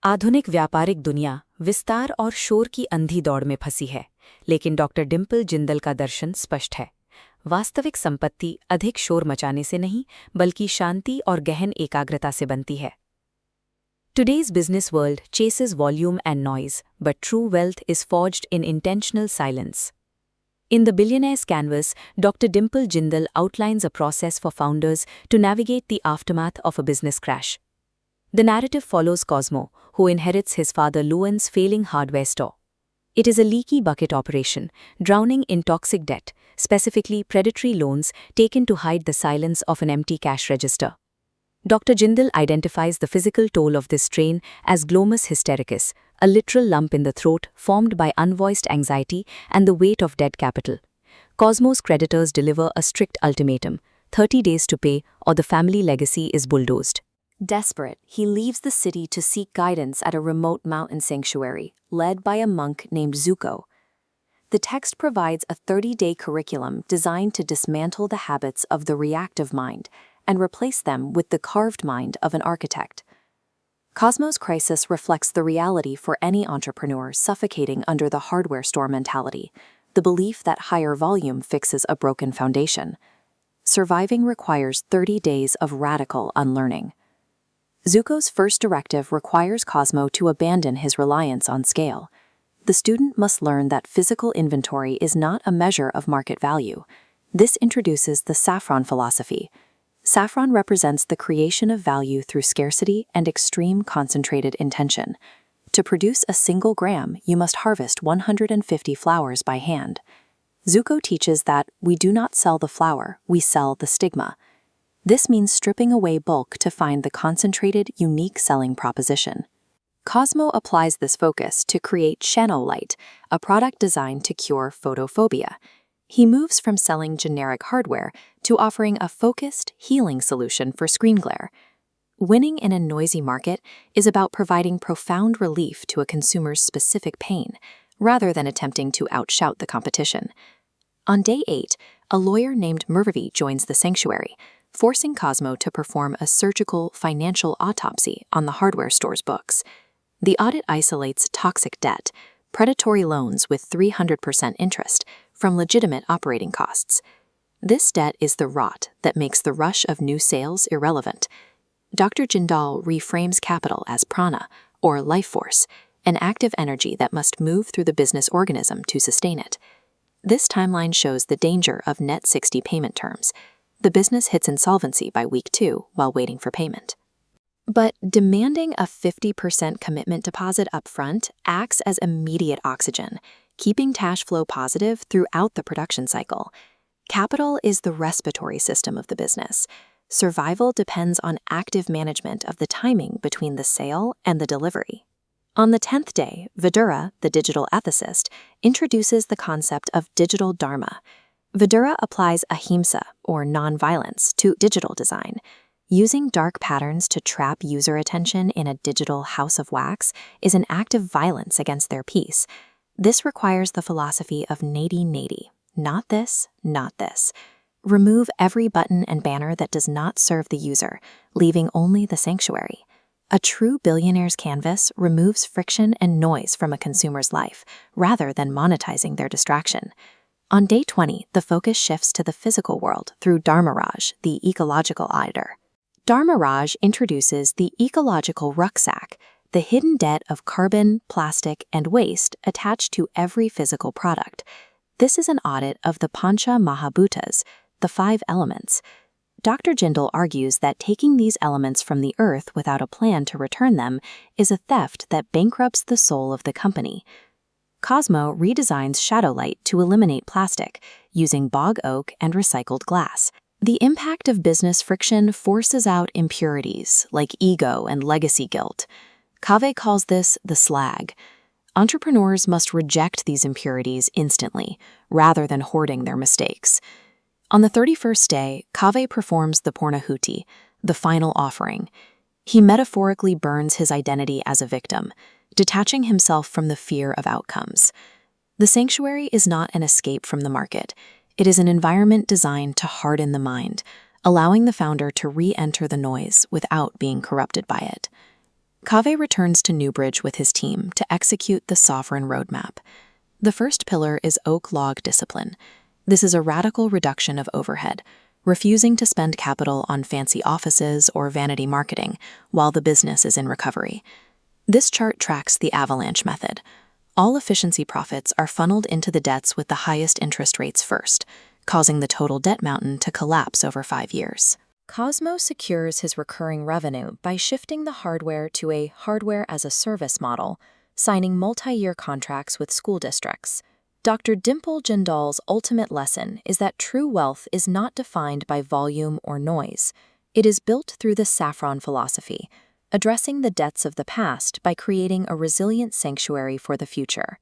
आधुनिक व्यापारिक दुनिया विस्तार और शोर की अंधी दौड़ में फंसी है, लेकिन डॉक्टर डिम्पल जिंदल का दर्शन स्पष्ट है। वास्तविक संपत्ति अधिक शोर मचाने से नहीं, बल्कि शांति और गहन एकाग्रता से बनती है। Today's business world chases volume and noise, but true wealth is forged in intentional silence. In the Billionaire's canvas, Dr. Dimple Jindal outlines a process for founders to navigate the aftermath of a business crash. The narrative follows Cosmo, who inherits his father Luan's failing hardware store. It is a leaky bucket operation, drowning in toxic debt, specifically predatory loans taken to hide the silence of an empty cash register. Dr. Jindal identifies the physical toll of this strain as glomus hystericus, a literal lump in the throat formed by unvoiced anxiety and the weight of dead capital. Cosmo's creditors deliver a strict ultimatum: 30 days to pay or the family legacy is bulldozed. Desperate, he leaves the city to seek guidance at a remote mountain sanctuary, led by a monk named Zuko. The text provides a 30-day curriculum designed to dismantle the habits of the reactive mind and replace them with the carved mind of an architect. Cosmo's crisis reflects the reality for any entrepreneur suffocating under the hardware store mentality, the belief that higher volume fixes a broken foundation. Surviving requires 30 days of radical unlearning. Zuko's first directive requires Cosmo to abandon his reliance on scale. The student must learn that physical inventory is not a measure of market value. This introduces the Saffron philosophy. Saffron represents the creation of value through scarcity and extreme concentrated intention. To produce a single gram, you must harvest 150 flowers by hand. Zuko teaches that we do not sell the flower, we sell the stigma. This means stripping away bulk to find the concentrated, unique selling proposition. Cosmo applies this focus to create Channel Light, a product designed to cure photophobia. He moves from selling generic hardware to offering a focused, healing solution for screen glare. Winning in a noisy market is about providing profound relief to a consumer's specific pain, rather than attempting to outshout the competition. On day 8, a lawyer named Murphy joins the sanctuary, forcing Cosmo to perform a surgical financial autopsy on the hardware store's books. The audit isolates toxic debt, predatory loans with 300% interest, from legitimate operating costs. This debt is the rot that makes the rush of new sales irrelevant. Dr. Jindal reframes capital as prana, or life force, an active energy that must move through the business organism to sustain it. This timeline shows the danger of net 60 payment terms. The business hits insolvency by week 2 while waiting for payment. But demanding a 50% commitment deposit upfront acts as immediate oxygen, keeping cash flow positive throughout the production cycle. Capital is the respiratory system of the business. Survival depends on active management of the timing between the sale and the delivery. On the 10th day, Vidura, the digital ethicist, introduces the concept of digital Dharma. Vidura applies ahimsa, or nonviolence, to digital design. Using dark patterns to trap user attention in a digital house of wax is an act of violence against their peace. This requires the philosophy of nadi-nadi, not this, not this. Remove every button and banner that does not serve the user, leaving only the sanctuary. A true billionaire's canvas removes friction and noise from a consumer's life, rather than monetizing their distraction. On day 20, the focus shifts to the physical world through Dharmaraj, the ecological auditor. Dharmaraj introduces the ecological rucksack, the hidden debt of carbon, plastic, and waste attached to every physical product. This is an audit of the Pancha Mahabhutas, the 5 elements. Dr. Jindal argues that taking these elements from the earth without a plan to return them is a theft that bankrupts the soul of the company. Cosmo redesigns Shadowlight to eliminate plastic, using bog oak and recycled glass. The impact of business friction forces out impurities like ego and legacy guilt. Cave calls this the slag. Entrepreneurs must reject these impurities instantly, rather than hoarding their mistakes. On the 31st day, Cave performs the Purnahuti, the final offering. He metaphorically burns his identity as a victim, detaching himself from the fear of outcomes. The sanctuary is not an escape from the market. It is an environment designed to harden the mind, allowing the founder to re-enter the noise without being corrupted by it. Cave returns to Newbridge with his team to execute the Saffron roadmap. The first pillar is oak log discipline. This is a radical reduction of overhead, refusing to spend capital on fancy offices or vanity marketing while the business is in recovery. This chart tracks the Avalanche method. All efficiency profits are funneled into the debts with the highest interest rates first, causing the total debt mountain to collapse over 5 years. Cosmo secures his recurring revenue by shifting the hardware to a hardware-as-a-service model, signing multi-year contracts with school districts. Dr. Dimple Jindal's ultimate lesson is that true wealth is not defined by volume or noise. It is built through the Saffron philosophy, addressing the debts of the past by creating a resilient sanctuary for the future.